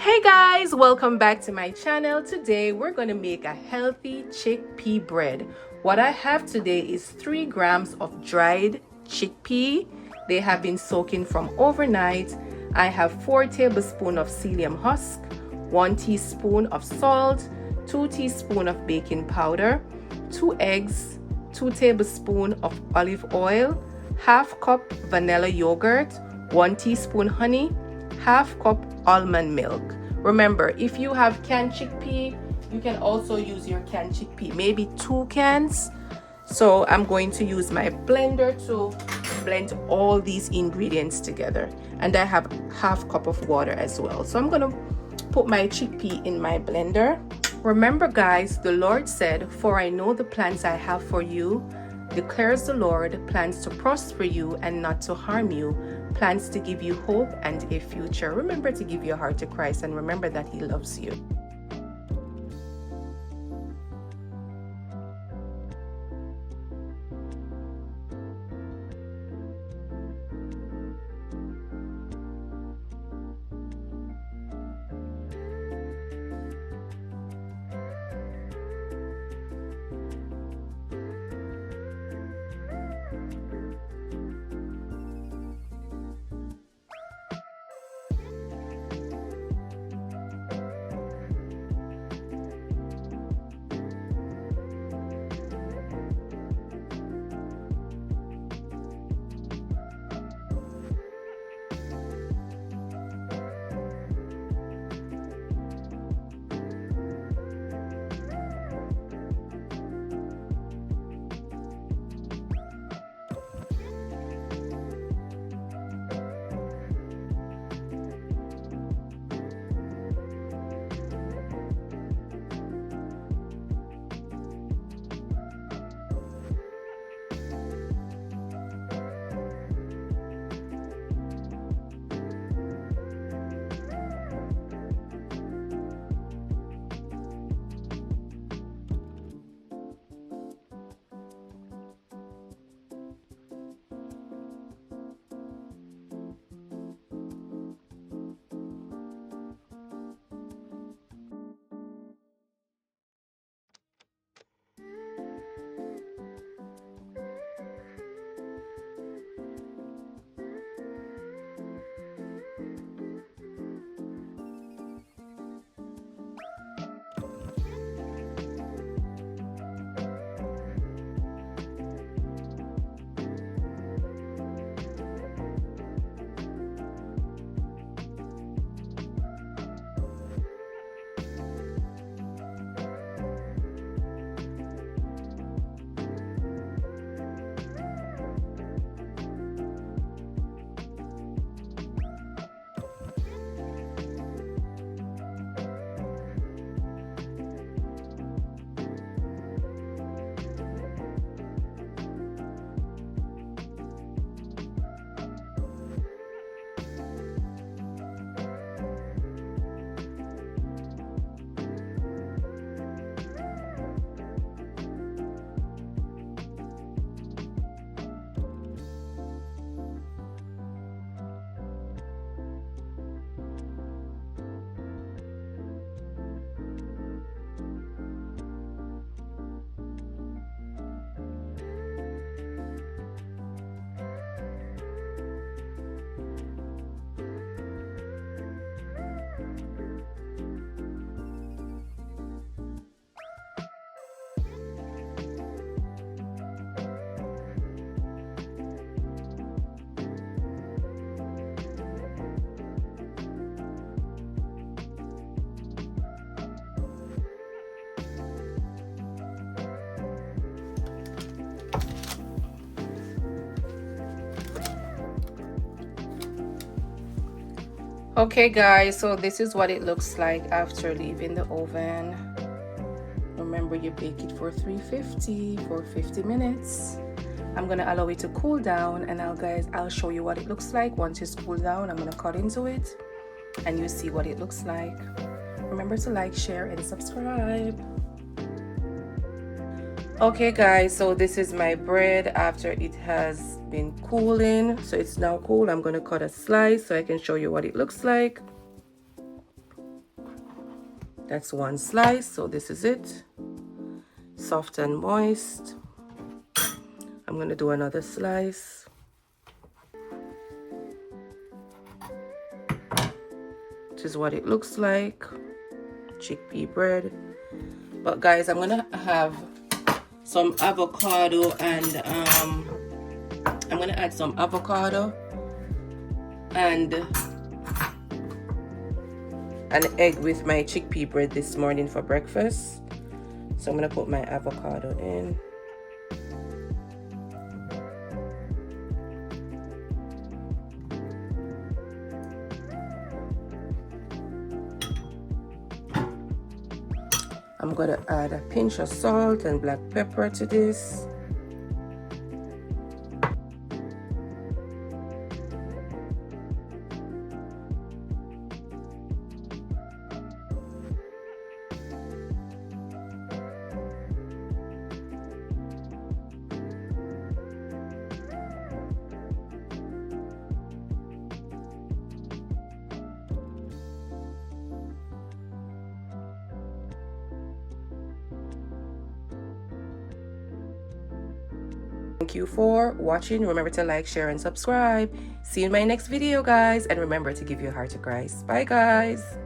Hey guys, welcome back to my channel. Today we're going to make a healthy chickpea bread. What I have today is 3 grams of dried chickpea. They have been soaking from overnight. I have 4 tablespoons of psyllium husk, 1 teaspoon of salt, 2 teaspoons of baking powder, 2 eggs, 2 tablespoons of olive oil, half cup vanilla yogurt, 1 teaspoon honey, half cup almond milk. Remember, if you have canned chickpea, you can also use your canned chickpea, maybe 2 cans. So I'm going to use my blender to blend all these ingredients together, and I have half cup of water as well. So I'm going to put my chickpea in my blender. Remember guys, the Lord said, "For I know the plans I have for you, declares the Lord, plans to prosper you and not to harm you, plans to give you hope and a future." Remember to give your heart to Christ and remember that He loves you. Okay guys, so this is what it looks like after leaving the oven. Remember, you bake it for 350 for 50 minutes. I'm gonna allow it to cool down, and I'll show you what it looks like once it's cooled down. I'm gonna cut into it and you see what it looks like. Remember to like, share, and subscribe. Okay guys, so this is my bread after it has been cooling. So it's now cool. I'm going to cut a slice so I can show you what it looks like. That's one slice, so this is it. Soft and moist. I'm going to do another slice. This is what it looks like. Chickpea bread. But guys, I'm going to have some avocado and I'm going to add some avocado and an egg with my chickpea bread this morning for breakfast. So I'm going to put my avocado in. I'm going to add a pinch of salt and black pepper to this. Thank you for watching. Remember to like, share, and subscribe. See you in my next video, guys. And remember to give your heart to Christ. Bye, guys.